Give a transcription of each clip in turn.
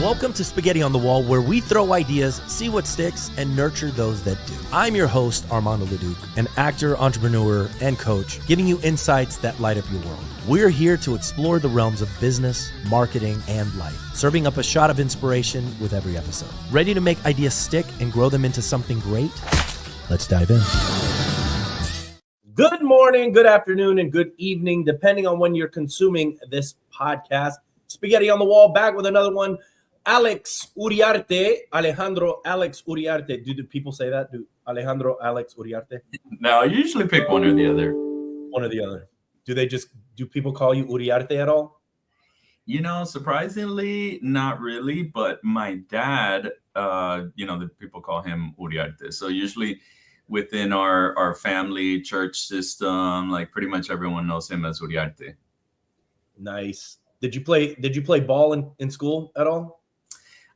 Welcome to Spaghetti on the Wall, where we throw ideas, see what sticks, and nurture those that do. I'm your host, Armando Leduc, an actor, entrepreneur, and coach, giving you insights that light up your world. We're here to explore the realms of business, marketing, and life, serving up a shot of inspiration with every episode. Ready to make ideas stick and grow them into something great? Let's dive in. Good morning, good afternoon, and good evening, depending on when you're consuming this podcast. Spaghetti on the Wall, back with another one. Alex Uriarte, Alejandro Alex Uriarte. Do people say that? Do Alejandro Alex Uriarte? No, I usually pick one or the other. One or the other. Do people call you Uriarte at all? You know, surprisingly, not really. But my dad, the people call him Uriarte. So usually within our family church system, like pretty much everyone knows him as Uriarte. Nice. Did you play ball in school at all?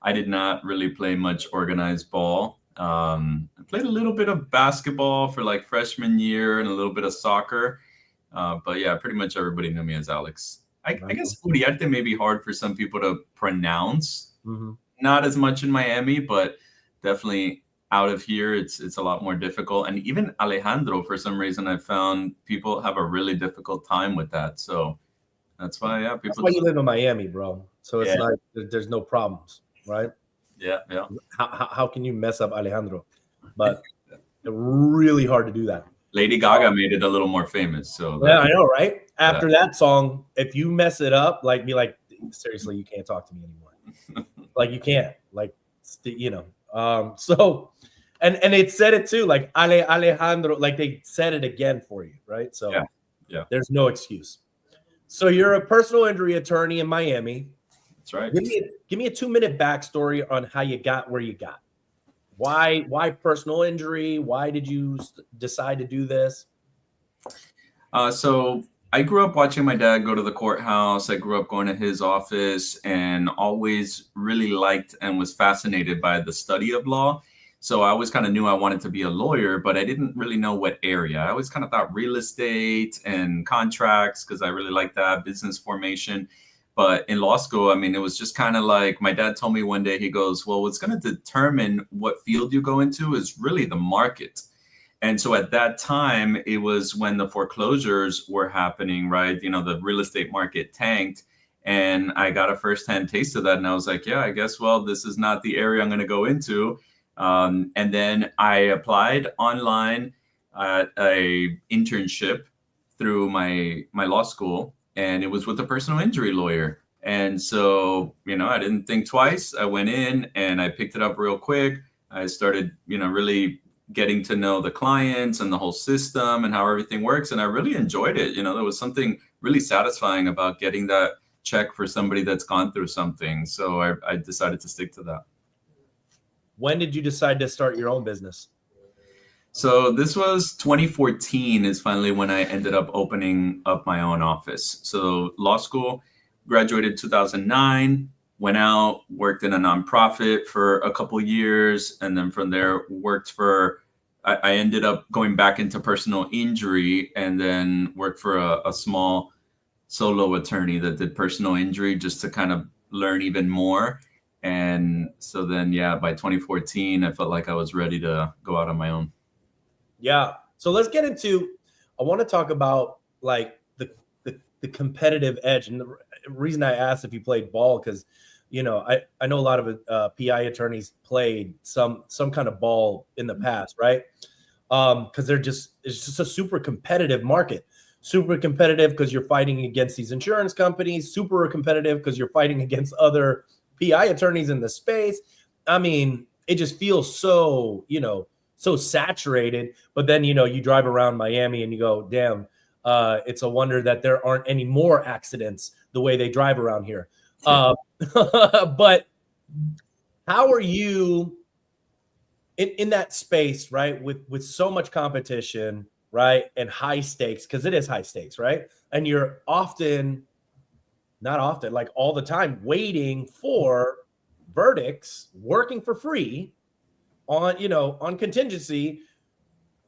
I did not really play much organized ball. I played a little bit of basketball for like freshman year and a little bit of soccer. But yeah, pretty much everybody knew me as Alex. I guess Uriarte may be hard for some people to pronounce. Mm-hmm. Not as much in Miami, but definitely out of here, it's a lot more difficult. And even Alejandro, for some reason, I found people have a really difficult time with that. So that's why, yeah. That's why you live in Miami, bro. So it's like there's no problems, right? Yeah. How can you mess up Alejandro? But really hard to do that. Lady Gaga made it a little more famous. So yeah, I know, right? After that song, if you mess it up, like be like, seriously, you can't talk to me anymore. Like you can't, like, so, and it said it too, like Alejandro, like they said it again for you, right? So yeah, there's no excuse. So you're a personal injury attorney in Miami. That's right. Give me a 2-minute backstory on how you got where you got. Why personal injury? Why did you decide to do this? So I grew up watching my dad go to the courthouse. I grew up going to his office and always really liked and was fascinated by the study of law. So I always kind of knew I wanted to be a lawyer, but I didn't really know what area. I always kind of thought real estate and contracts because I really liked that, business formation. But in law school, I mean, it was just kind of like my dad told me one day, he goes, well, what's going to determine what field you go into is really the market. And so at that time, it was when the foreclosures were happening, right? You know, the real estate market tanked. And I got a firsthand taste of that. And I was like, yeah, I guess, well, this is not the area I'm going to go into. And then I applied online at a internship through my law school. And it was with a personal injury lawyer. And so, I didn't think twice. I went in and I picked it up real quick. I started, really getting to know the clients and the whole system and how everything works. And I really enjoyed it. There was something really satisfying about getting that check for somebody that's gone through something. So I decided to stick to that. When did you decide to start your own business? So this was 2014 is finally when I ended up opening up my own office. So law school, graduated 2009, went out, worked in a nonprofit for a couple of years. And then from there I ended up going back into personal injury and then worked for a small solo attorney that did personal injury just to kind of learn even more. And so then, by 2014, I felt like I was ready to go out on my own. Yeah. So let's get into, I want to talk about like the competitive edge. And the reason I asked if you played ball, because, I know a lot of PI attorneys played some kind of ball in the past, right? Because it's just a super competitive market. Super competitive because you're fighting against these insurance companies. Super competitive because you're fighting against other PI attorneys in the space. I mean, it just feels so, so saturated. But then, you drive around Miami and you go, damn, it's a wonder that there aren't any more accidents the way they drive around here. But how are you in that space, right? With so much competition, right? And high stakes, because it is high stakes, right? And you're not often, like all the time, waiting for verdicts, working for free on contingency,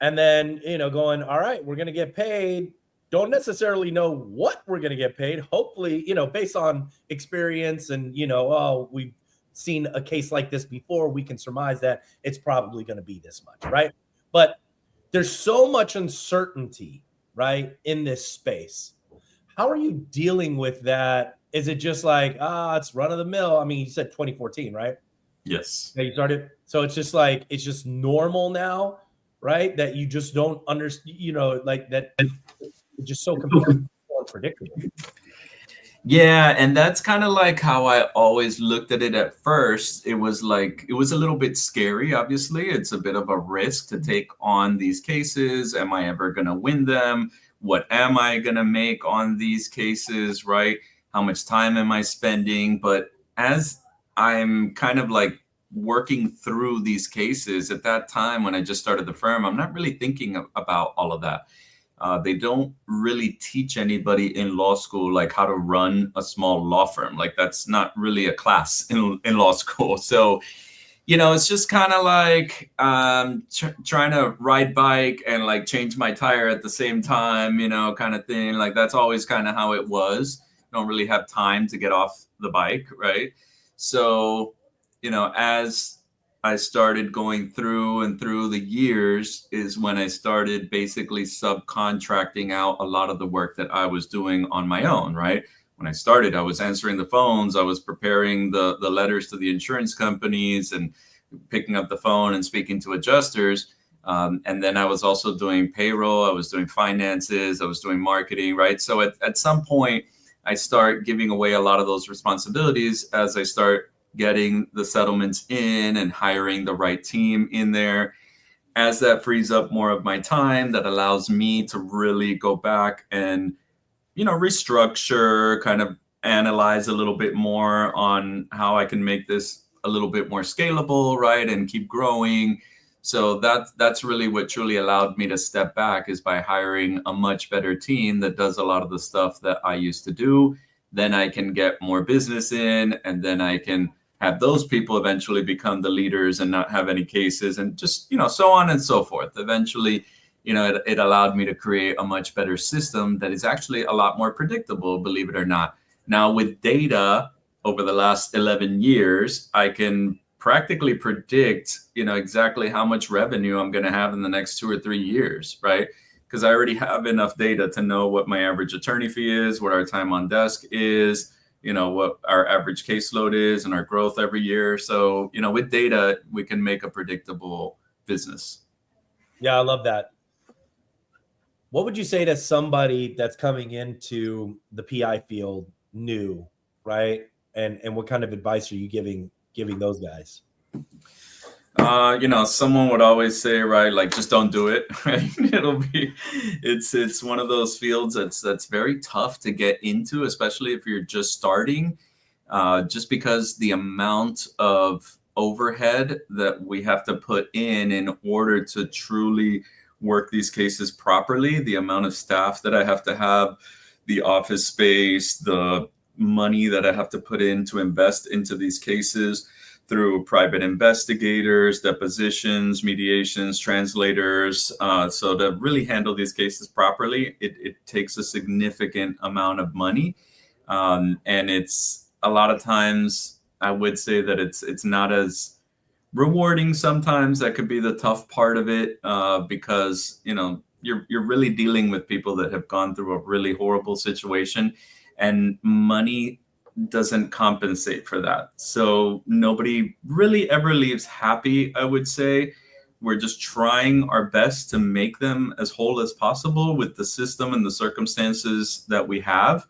and then, going, all right, we're going to get paid. Don't necessarily know what we're going to get paid. Hopefully, based on experience and, we've seen a case like this before, we can surmise that it's probably going to be this much, right? But there's so much uncertainty, right, in this space. How are you dealing with that? Is it just like, it's run of the mill? I mean, you said 2014, right? Yes. Yeah, you started. So it's just like, it's just normal now, right? That you just don't understand, like that it's just so completely unpredictable. Yeah, and that's kind of like how I always looked at it at first. It was like, it was a little bit scary, obviously. It's a bit of a risk to take on these cases. Am I ever going to win them? What am I going to make on these cases, right? How much time am I spending? But as I'm kind of like working through these cases at that time when I just started the firm, I'm not really thinking about all of that. They don't really teach anybody in law school like how to run a small law firm. Like that's not really a class in law school. So, it's just kind of like trying to ride bike and like change my tire at the same time, kind of thing. Like that's always kind of how it was. Don't really have time to get off the bike, right? So, as I started going through the years is when I started basically subcontracting out a lot of the work that I was doing on my own, right? When I started, I was answering the phones, I was preparing the letters to the insurance companies and picking up the phone and speaking to adjusters. And then I was also doing payroll, I was doing finances, I was doing marketing, right? So at some point, I start giving away a lot of those responsibilities as I start getting the settlements in and hiring the right team in there. As that frees up more of my time, that allows me to really go back and, restructure, kind of analyze a little bit more on how I can make this a little bit more scalable, right? And keep growing. So that's really what truly allowed me to step back is by hiring a much better team that does a lot of the stuff that I used to do. Then I can get more business in, and then I can have those people eventually become the leaders and not have any cases, and just, so on and so forth. Eventually, it allowed me to create a much better system that is actually a lot more predictable, believe it or not. Now with data over the last 11 years, I can practically predict, exactly how much revenue I'm going to have in the next 2 or 3 years, right? Because I already have enough data to know what my average attorney fee is, what our time on desk is, what our average caseload is and our growth every year. So, with data, we can make a predictable business. Yeah, I love that. What would you say to somebody that's coming into the PI field new, right? And what kind of advice are you giving those guys? Someone would always say, right, like just don't do it. Right? It's one of those fields that's very tough to get into, especially if you're just starting, just because the amount of overhead that we have to put in order to truly work these cases properly, the amount of staff that I have to have, the office space, the money that I have to put in to invest into these cases through private investigators, depositions, mediations, translators. So to really handle these cases properly, it takes a significant amount of money. And it's a lot of times, I would say that it's not as rewarding sometimes. That could be the tough part of it, because, you're really dealing with people that have gone through a really horrible situation, and money doesn't compensate for that. So nobody really ever leaves happy, I would say. We're just trying our best to make them as whole as possible with the system and the circumstances that we have.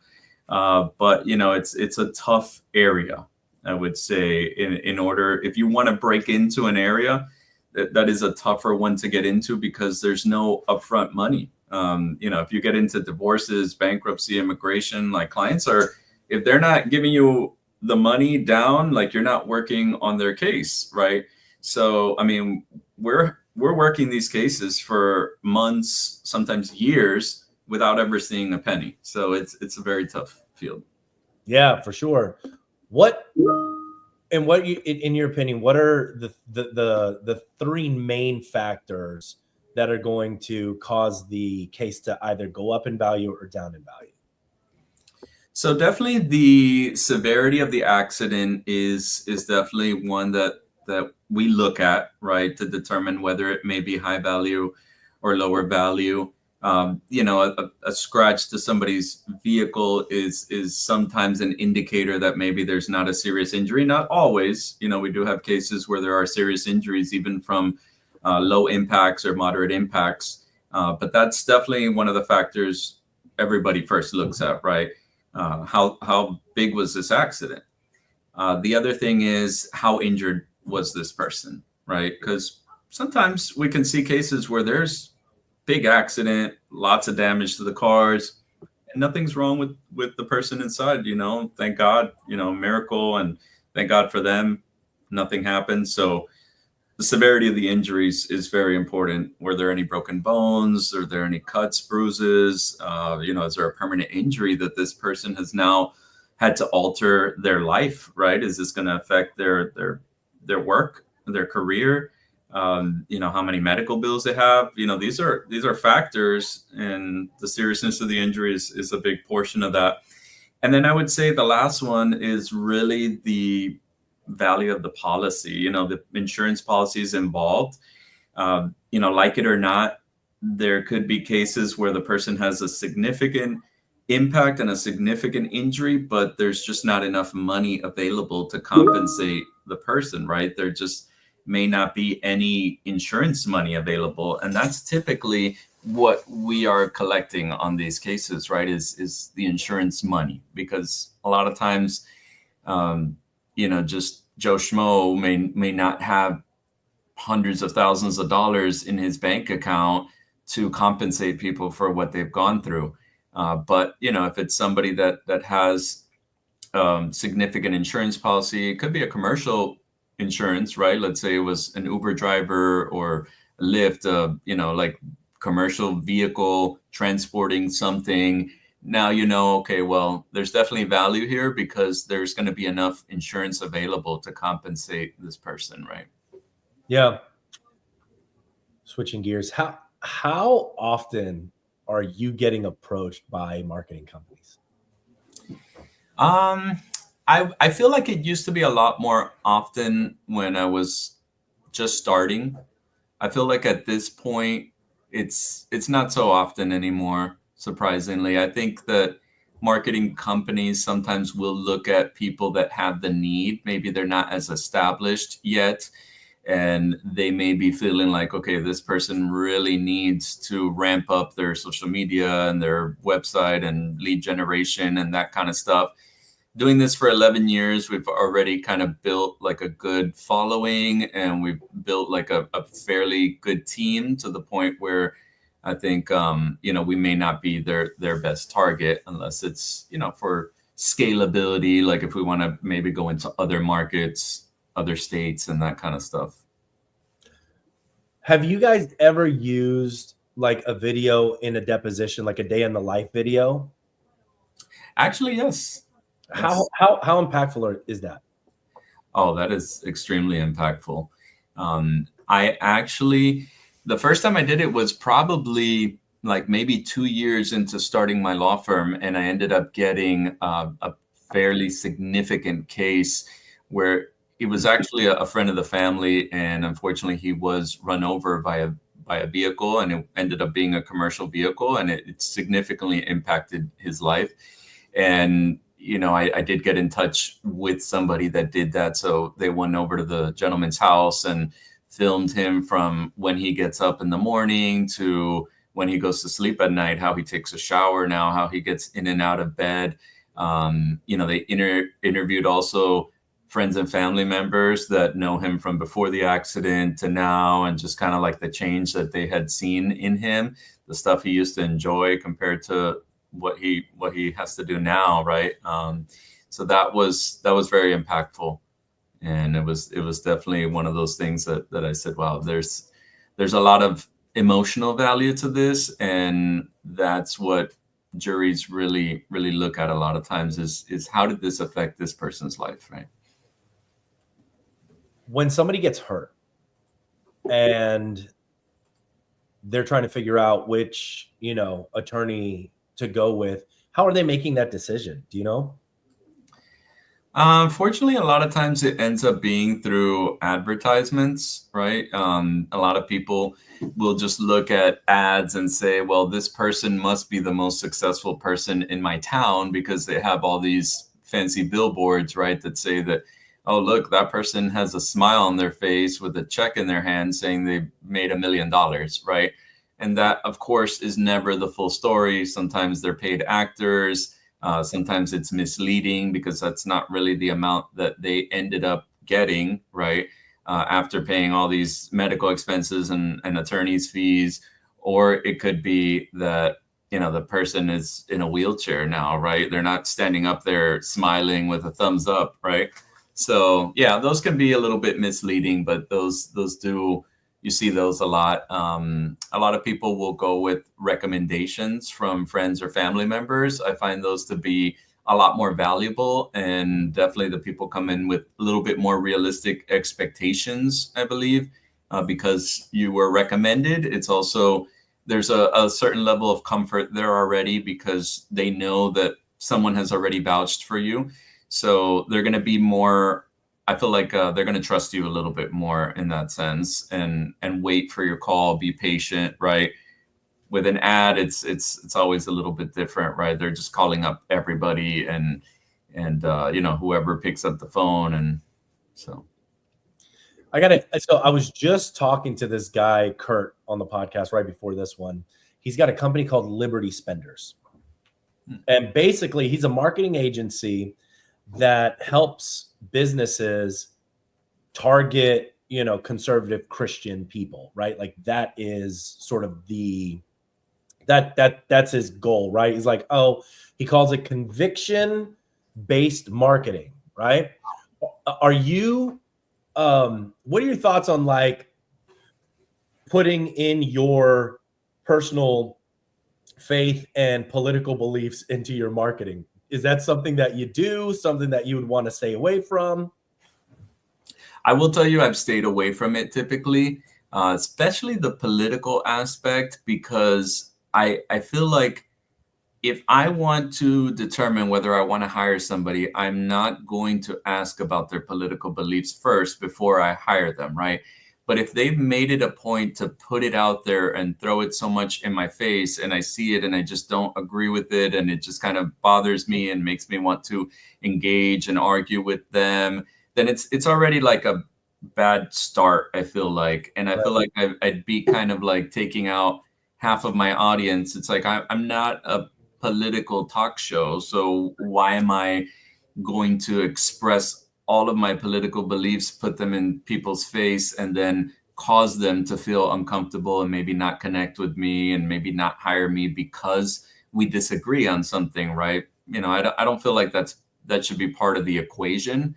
But it's a tough area, I would say, in order, if you want to break into an area, that is a tougher one to get into because there's no upfront money. If you get into divorces, bankruptcy, immigration, like clients are, if they're not giving you the money down, like you're not working on their case, right? So, I mean, we're working these cases for months, sometimes years, without ever seeing a penny. So it's a very tough field. Yeah, for sure. In your opinion, what are the three main factors that are going to cause the case to either go up in value or down in value? So definitely the severity of the accident is definitely one that we look at, right, to determine whether it may be high value or lower value. You know, a scratch to somebody's vehicle is sometimes an indicator that maybe there's not a serious injury. Not always. You know, we do have cases where there are serious injuries, even from low impacts or moderate impacts. But that's definitely one of the factors everybody first looks at, right? How big was this accident? The other thing is, how injured was this person, right? Because sometimes we can see cases where there's big accident, lots of damage to the cars, and nothing's wrong with the person inside. You know, thank God, you know, miracle, and thank God for them, nothing happened. So the severity of the injuries is very important. Were there any broken bones? Are there any cuts, bruises? You know, is there a permanent injury that this person has now had to alter their life? Right? Is this going to affect their work, their career? You know, how many medical bills they have? You know, these are factors, and the seriousness of the injury is a big portion of that. And then I would say the last one is really the value of the policy, you know, the insurance policies involved. You know, like it or not, there could be cases where the person has a significant impact and a significant injury, but there's just not enough money available to compensate the person, right? There just may not be any insurance money available. And that's typically what we are collecting on these cases, right? Is the insurance money, because a lot of times, you know, just Joe Schmo may not have hundreds of thousands of dollars in his bank account to compensate people for what they've gone through. But you know, if it's somebody that has significant insurance policy, it could be a commercial insurance, right? Let's say it was an Uber driver or Lyft, you know, like commercial vehicle transporting something. Now, you know, okay, well, there's definitely value here because there's going to be enough insurance available to compensate this person, right? Yeah. Switching gears, how often are you getting approached by marketing companies? Um, I feel like it used to be a lot more often when I was just starting. I feel like at this point, it's not so often anymore, surprisingly. I think that marketing companies sometimes will look at people that have the need. Maybe they're not as established yet, and they may be feeling like, okay, this person really needs to ramp up their social media and their website and lead generation and that kind of stuff. Doing this for 11 years, we've already kind of built like a good following, and we've built like a fairly good team to the point where I think, you know, we may not be their best target unless it's, you know, for scalability, like if we want to maybe go into other markets, other states, and that kind of stuff. Have you guys ever used like a video in a deposition, like a day in the life video? Actually, yes. How Yes. how impactful is that? Oh, that is extremely impactful. I actually, the first time I did it was probably like maybe 2 years into starting my law firm, and I ended up getting a fairly significant case where it was actually a friend of the family, and unfortunately, he was run over by a vehicle, and it ended up being a commercial vehicle, and it significantly impacted his life. And you know, I did get in touch with somebody that did that. So they went over to the gentleman's house and filmed him from when he gets up in the morning to when he goes to sleep at night, how he takes a shower now, how he gets in and out of bed. You know, they interviewed also friends and family members that know him from before the accident to now, and just kind of like the change that they had seen in him, the stuff he used to enjoy compared to what he has to do now, right? So that was very impactful, and it was definitely one of those things that I said, wow, there's a lot of emotional value to this, and that's what juries really look at a lot of times is how did this affect this person's life, right? When somebody gets hurt and they're trying to figure out which, attorney to go with, how are they making that decision? Do you know? Unfortunately, a lot of times it ends up being through advertisements, right? A lot of people will just look at ads and say, well, this person must be the most successful person in my town because they have all these fancy billboards, right? That say that, oh, look, that person has a smile on their face with a check in their hand saying they made $1 million, right? And that, of course, is never the full story. Sometimes they're paid actors. Sometimes it's misleading because that's not really the amount that they ended up getting, right? After paying all these medical expenses and attorney's fees. Or it could be that, the person is in a wheelchair now, right? They're not standing up there smiling with a thumbs up, right? So yeah, those can be a little bit misleading, but those do, you see those a lot. A lot of people will go with recommendations from friends or family members. I find those to be a lot more valuable, and definitely the people come in with a little bit more realistic expectations, I believe, because you were recommended. It's also, there's a certain level of comfort there already because they know that someone has already vouched for you. So they're going to be more, I feel like they're going to trust you a little bit more in that sense, and wait for your call, be patient, right? With an ad, it's always a little bit different, right? They're just calling up everybody and whoever picks up the phone, and so. So I was just talking to this guy, Kurt, on the podcast right before this one. He's got a company called Liberty Spenders. And basically he's a marketing agency that helps businesses target, conservative Christian people, right? Like that is sort of that's his goal, right? He's like, he calls it conviction-based marketing, right? Are you what are your thoughts on like putting in your personal faith and political beliefs into your marketing? Is that something that you do, something that you would want to stay away from? I will tell you, I've stayed away from it typically, especially the political aspect, because I feel like if I want to determine whether I want to hire somebody, I'm not going to ask about their political beliefs first before I hire them, right? But if they've made it a point to put it out there and throw it so much in my face, and I see it and I just don't agree with it, and it just kind of bothers me and makes me want to engage and argue with them, then it's already like a bad start, I feel like. And I feel like I'd be kind of like taking out half of my audience. It's like I'm not a political talk show, so why am I going to express all of my political beliefs, put them in people's face, and then cause them to feel uncomfortable and maybe not connect with me and maybe not hire me because we disagree on something, right? I don't feel like that should be part of the equation.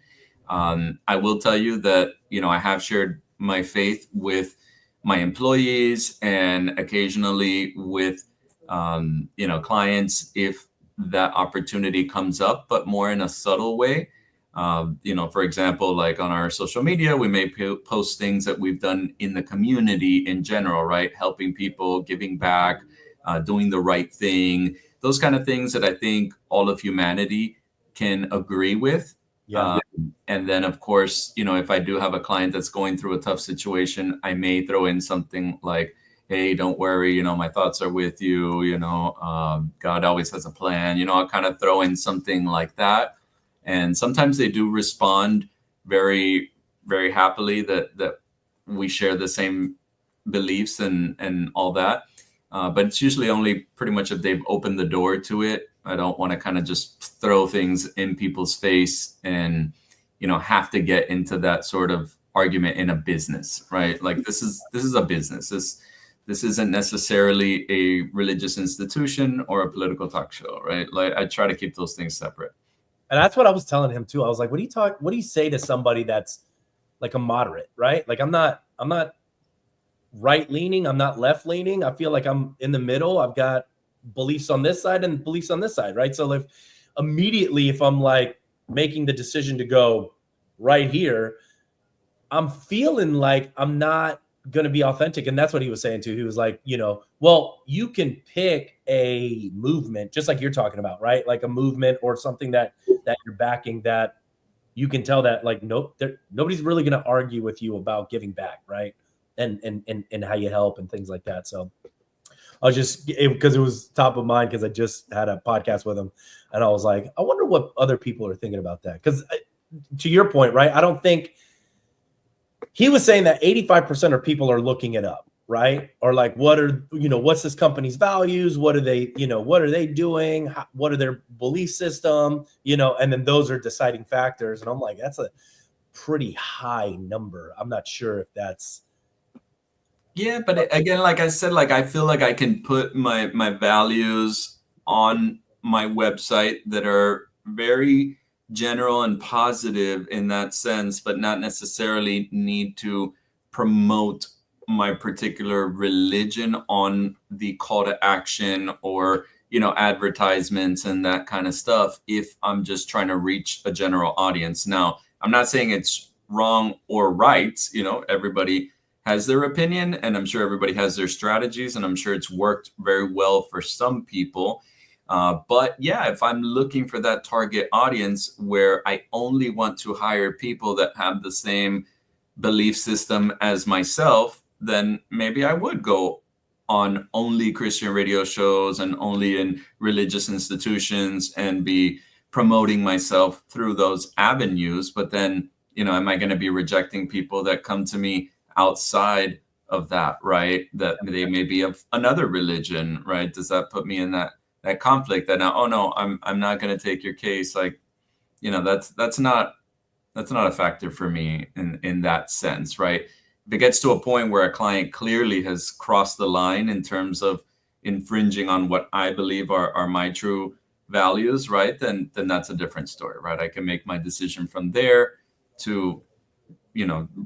I will tell you that, I have shared my faith with my employees and occasionally with clients if that opportunity comes up, but more in a subtle way. For example, like on our social media, we may post things that we've done in the community in general, right? Helping people, giving back, doing the right thing, those kind of things that I think all of humanity can agree with. Yeah. And then, of course, if I do have a client that's going through a tough situation, I may throw in something like, hey, don't worry, my thoughts are with you, God always has a plan, I'll kind of throw in something like that. And sometimes they do respond very, very happily that we share the same beliefs and all that. But it's usually only pretty much if they've opened the door to it. I don't want to kind of just throw things in people's face and, have to get into that sort of argument in a business, right? Like this is a business. This isn't necessarily a religious institution or a political talk show, right? Like I try to keep those things separate. And that's what I was telling him too. I was like, what do you say to somebody that's like a moderate, right? Like I'm not right leaning, I'm not left leaning. I feel like I'm in the middle. I've got beliefs on this side and beliefs on this side, right? So if I'm like making the decision to go right here, I'm feeling like I'm not going to be authentic. And that's what he was saying too. He was like, well, you can pick a movement just like you're talking about, right? Like a movement or something that you're backing, that you can tell that like, nope, nobody's really going to argue with you about giving back, right? And how you help and things like that. So I was just, because it was top of mind, because I just had a podcast with him, and I was like, I wonder what other people are thinking about that. Because to your point, right? I don't think he was saying that 85% of people are looking it up, right? Or like, what's this company's values? What are they doing? What are their belief system? And then those are deciding factors. And I'm like, that's a pretty high number. I'm not sure if that's. Yeah, but again, like I said, like I feel like I can put my values on my website that are very general and positive in that sense, but not necessarily need to promote my particular religion on the call to action or advertisements and that kind of stuff if I'm just trying to reach a general audience. Now, I'm not saying it's wrong or right. Everybody has their opinion, and I'm sure everybody has their strategies, and I'm sure it's worked very well for some people. But yeah, if I'm looking for that target audience where I only want to hire people that have the same belief system as myself, then maybe I would go on only Christian radio shows and only in religious institutions and be promoting myself through those avenues. But then, am I going to be rejecting people that come to me outside of that, right? That they may be of another religion, right? Does that put me in that conflict that now, oh no, I'm not going to take your case? Like, that's not a factor for me in that sense, right? If it gets to a point where a client clearly has crossed the line in terms of infringing on what I believe are my true values, right? Then that's a different story, right? I can make my decision from there to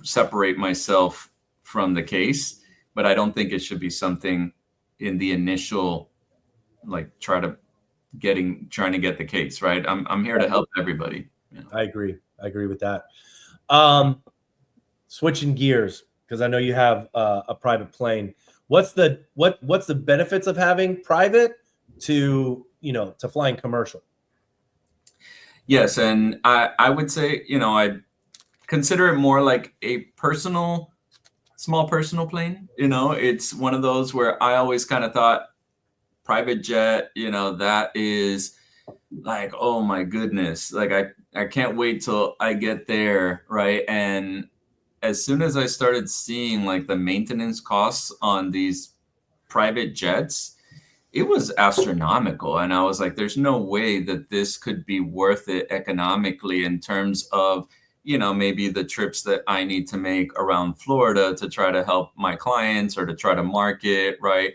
separate myself from the case, but I don't think it should be something in the initial, like trying to get the case, right? I'm here to help everybody. I agree with that. Switching gears, because I know you have a private plane. What's the benefits of having private to flying commercial? Yes, and I would say I consider it more like a small personal plane. It's one of those where I always kind of thought private jet, that is like, oh my goodness, like I can't wait till I get there, right? And as soon as I started seeing like the maintenance costs on these private jets, it was astronomical. And I was like, there's no way that this could be worth it economically in terms of maybe the trips that I need to make around Florida to try to help my clients or to try to market, right?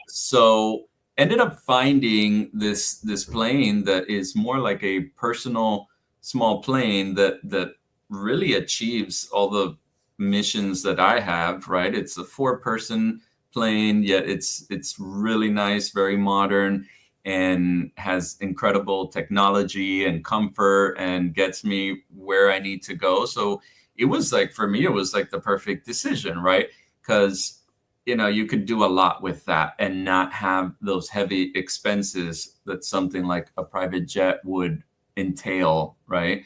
So ended up finding this plane that is more like a personal small plane that really achieves all the missions that I have, right? It's a 4-person plane, yet it's really nice, very modern, and has incredible technology and comfort and gets me where I need to go. So it was like, for me, it was like the perfect decision, right? Because you could do a lot with that and not have those heavy expenses that something like a private jet would entail, right?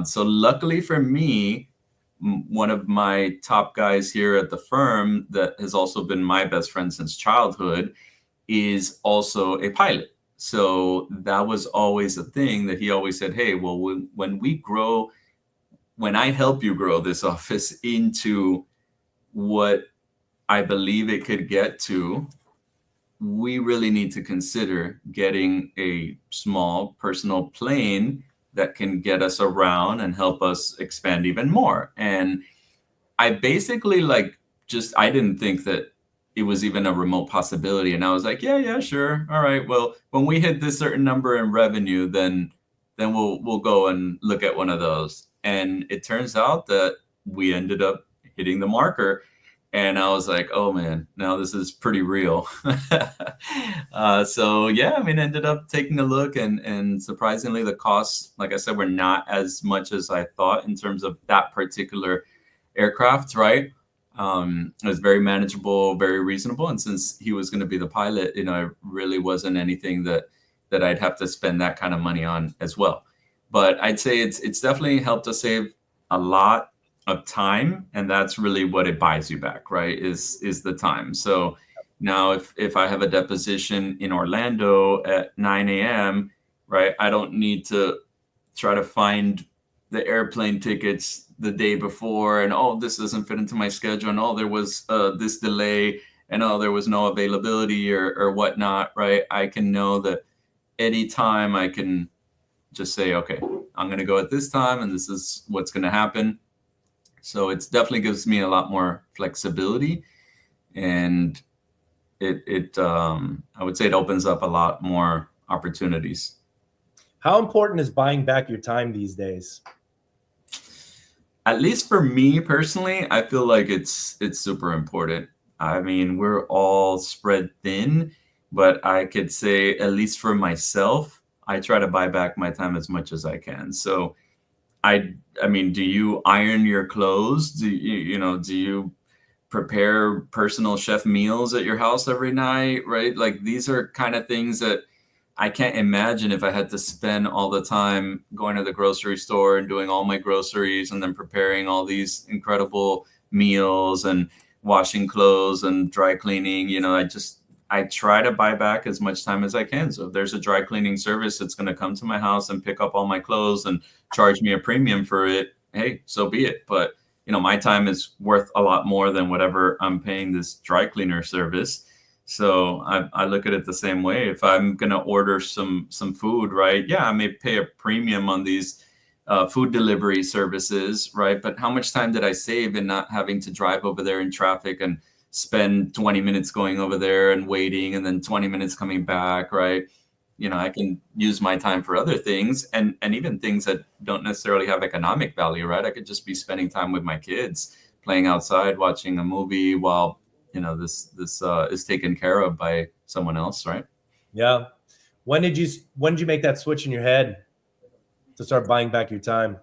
So luckily for me, one of my top guys here at the firm that has also been my best friend since childhood is also a pilot. So that was always a thing that he always said, hey, well, when I help you grow this office into what I believe it could get to, we really need to consider getting a small personal plane that can get us around and help us expand even more. And I basically I didn't think that it was even a remote possibility. And I was like, yeah, sure. All right. Well, when we hit this certain number in revenue, then we'll go and look at one of those. And it turns out that we ended up hitting the marker. And I was like, oh man, now this is pretty real. So yeah, ended up taking a look, and surprisingly the costs, like I said, were not as much as I thought in terms of that particular aircraft, right? It was very manageable, very reasonable. And since he was going to be the pilot, you know, it really wasn't anything that I'd have to spend that kind of money on as well. But I'd say it's definitely helped us save a lot of time, and that's really what it buys you back, right? Is the time. So now if I have a deposition in Orlando at 9 a.m., right, I don't need to try to find the airplane tickets the day before, and oh, this doesn't fit into my schedule, and oh, there was this delay, and oh, there was no availability or whatnot, right? I can know that anytime I can just say, okay, I'm going to go at this time, and this is what's going to happen. So it definitely gives me a lot more flexibility, and I would say it opens up a lot more opportunities. How important is buying back your time these days? At least for me personally, I feel like it's super important. I mean, we're all spread thin, but I could say, at least for myself, I try to buy back my time as much as I can. So I mean, do you iron your clothes? Do you prepare personal chef meals at your house every night, right? Like, these are kind of things that I can't imagine if I had to spend all the time going to the grocery store and doing all my groceries and then preparing all these incredible meals and washing clothes and dry cleaning. You know, I try to buy back as much time as I can. So if there's a dry cleaning service that's going to come to my house and pick up all my clothes and charge me a premium for it, hey, so be it. But you know, my time is worth a lot more than whatever I'm paying this dry cleaner service. So I look at it the same way. If I'm going to order some food, right? Yeah, I may pay a premium on these food delivery services, right? But how much time did I save in not having to drive over there in traffic and spend 20 minutes going over there and waiting and then 20 minutes coming back, right? You know, I can use my time for other things, and even things that don't necessarily have economic value, right? I could just be spending time with my kids, playing outside, watching a movie while, you know, this is taken care of by someone else, right? Yeah. When did you make that switch in your head to start buying back your time?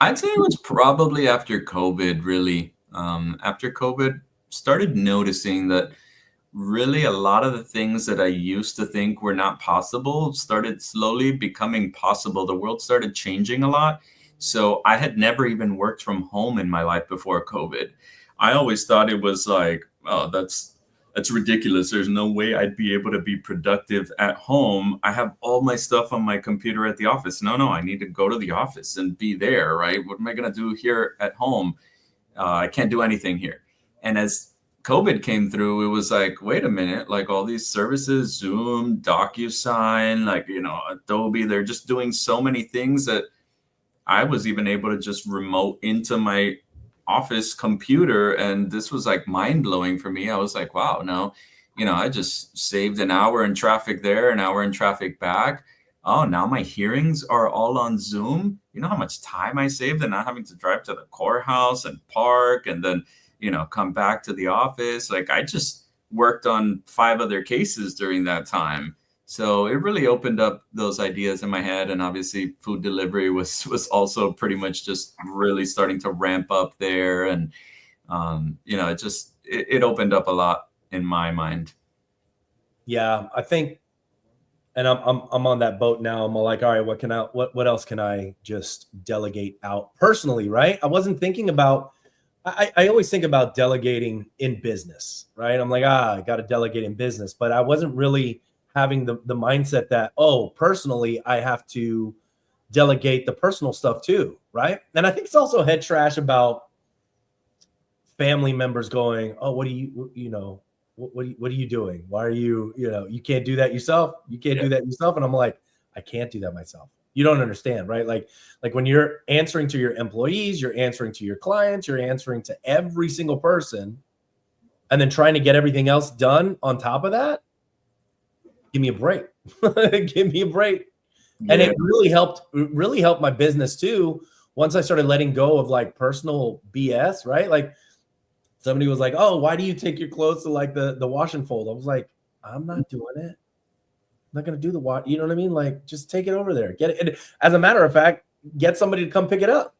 I'd say it was probably after COVID, really. After COVID, started noticing that really a lot of the things that I used to think were not possible started slowly becoming possible. The world started changing a lot. So I had never even worked from home in my life before COVID. I always thought it was like, oh, that's ridiculous. There's no way I'd be able to be productive at home. I have all my stuff on my computer at the office. No, I need to go to the office and be there, right? What am I going to do here at home? I can't do anything here. And as COVID came through, it was like, wait a minute, like all these services, Zoom, DocuSign, like, you know, Adobe, they're just doing so many things that I was even able to just remote into my office computer. And this was like mind blowing for me. I was like, wow, no, you know, I just saved an hour in traffic there, an hour in traffic back. Oh, now my hearings are all on Zoom. You know how much time I saved and not having to drive to the courthouse and park and then, you know, come back to the office. Like, I just worked on 5 other cases during that time. So it really opened up those ideas in my head. And obviously food delivery was also pretty much just really starting to ramp up there. And, you know, it opened up a lot in my mind. Yeah, I think, and I'm on that boat now. I'm like, all right, what else can I just delegate out personally, right? I wasn't thinking about, I always think about delegating in business, right? I'm like, I got to delegate in business, but I wasn't really having the mindset that, oh, personally, I have to delegate the personal stuff too, right? And I think it's also head trash about family members going, oh, what are you doing? Why are you, you can't do that yourself. You can't do that yourself. And I'm like, I can't do that myself. You don't understand, right? Like when you're answering to your employees, you're answering to your clients, you're answering to every single person, and then trying to get everything else done on top of that. Give me a break. Give me a break. Yeah. And it really helped my business too. Once I started letting go of like personal BS, right? Like somebody was like, oh, why do you take your clothes to like the wash and fold? I was like, I'm not doing it. I'm not going to do the wash. You know what I mean? Like, just take it over there. Get it. And as a matter of fact, get somebody to come pick it up.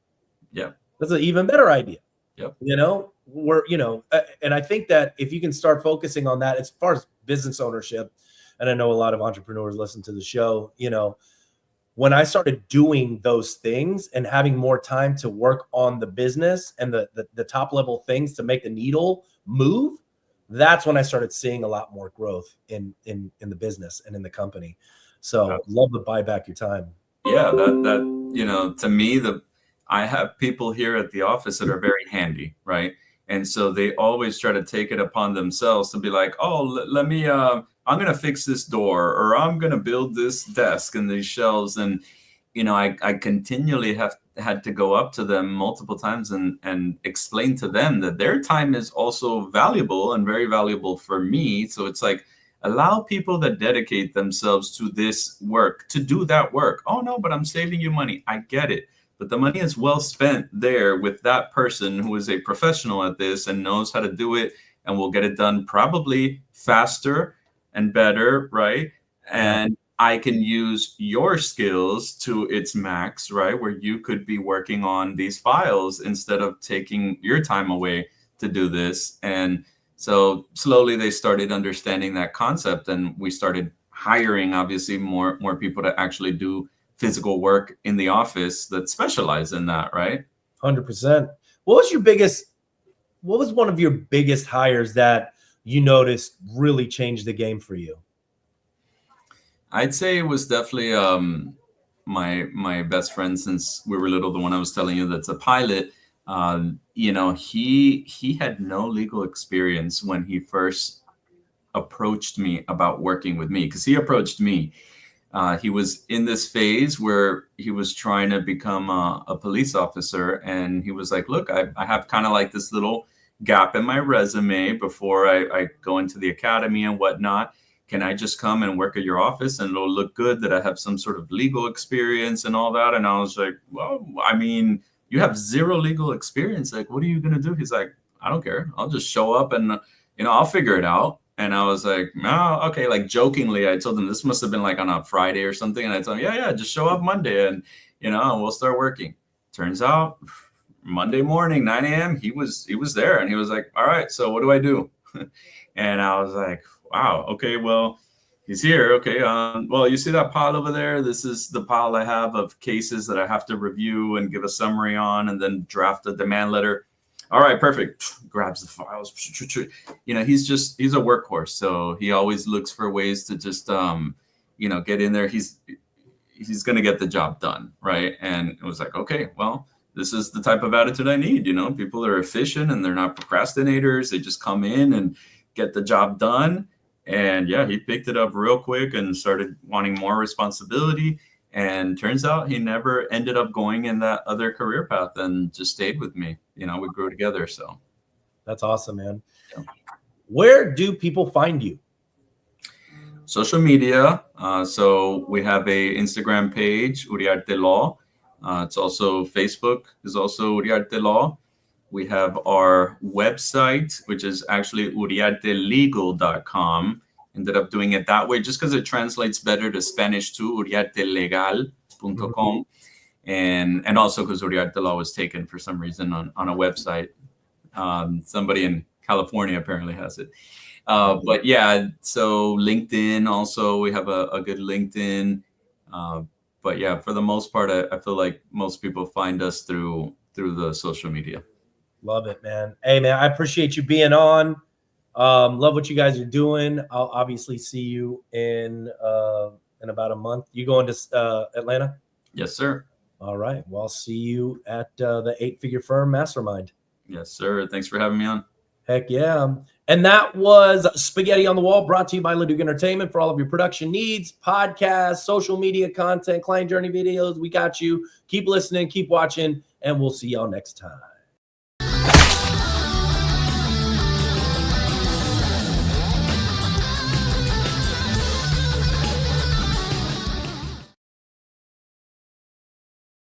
Yeah. That's an even better idea. Yep. You know? and I think that if you can start focusing on that as far as business ownership, and I know a lot of entrepreneurs listen to the show, when I started doing those things and having more time to work on the business and the top level things to make the needle move, that's when I started seeing a lot more growth in the business and in the company. So love to buy back your time. Yeah, that to me, I have people here at the office that are very handy, right? And so they always try to take it upon themselves to be like, oh, let me I'm gonna fix this door, or I'm gonna build this desk and these shelves. And I continually have had to go up to them multiple times and explain to them that their time is also valuable and very valuable for me. So it's like, allow people that dedicate themselves to this work to do that work. Oh no, but I'm saving you money. I get it. But the money is well spent there with that person who is a professional at this and knows how to do it and will get it done probably faster and better, right? And I can use your skills to its max, right? Where you could be working on these files instead of taking your time away to do this. And so slowly they started understanding that concept, and we started hiring obviously more people to actually do physical work in the office that specialize in that, right? 100%. What was one of your biggest hires that you noticed really changed the game for you? I'd say it was definitely my best friend since we were little, the one I was telling you that's a pilot. He had no legal experience when he first approached me about working with me, because he approached me. He was in this phase where he was trying to become a police officer, and he was like, look, I have kind of like this little gap in my resume before I go into the academy and whatnot. Can I just come and work at your office and it'll look good that I have some sort of legal experience and all that? And I was like, well, I mean, you have zero legal experience. Like, what are you going to do? He's like, I don't care. I'll just show up and, I'll figure it out. And I was like, no, okay. Like jokingly, I told him this must have been like on a Friday or something. And I told him, yeah, just show up Monday and, and we'll start working. Turns out Monday morning, 9 a.m., he was there, and he was like, all right, so what do I do? And I was like, wow, okay, well, he's here. Okay. Well, you see that pile over there? This is the pile I have of cases that I have to review and give a summary on and then draft a demand letter. All right, perfect. Grabs the files. He's a workhorse. So he always looks for ways to just, get in there. He's going to get the job done. Right. And it was like, okay, well, this is the type of attitude I need. People are efficient and they're not procrastinators. They just come in and get the job done. And yeah, he picked it up real quick and started wanting more responsibility. And turns out he never ended up going in that other career path and just stayed with me. We grew together. So that's awesome, man. Yeah. Where do people find you? Social media. So we have a Instagram page, Uriarte Law. It's also Facebook is also Uriarte Law. We have our website, which is actually uriartelegal.com. Ended up doing it that way just because it translates better to Spanish too, uriartelegal.com. And also because Uriarte Law was taken for some reason on a website. Somebody in California apparently has it. But yeah, so LinkedIn also, we have a good LinkedIn. But yeah, for the most part, I feel like most people find us through the social media. Love it, man. Hey, man, I appreciate you being on. Love what you guys are doing. I'll obviously see you in about a month. You going to Atlanta? Yes, sir. All right. Well, I'll see you at the 8-Figure Firm Mastermind. Yes, sir. Thanks for having me on. Heck yeah. And that was Spaghetti on the Wall, brought to you by Leduc Entertainment for all of your production needs, podcasts, social media content, client journey videos. We got you. Keep listening, keep watching, and we'll see y'all next time.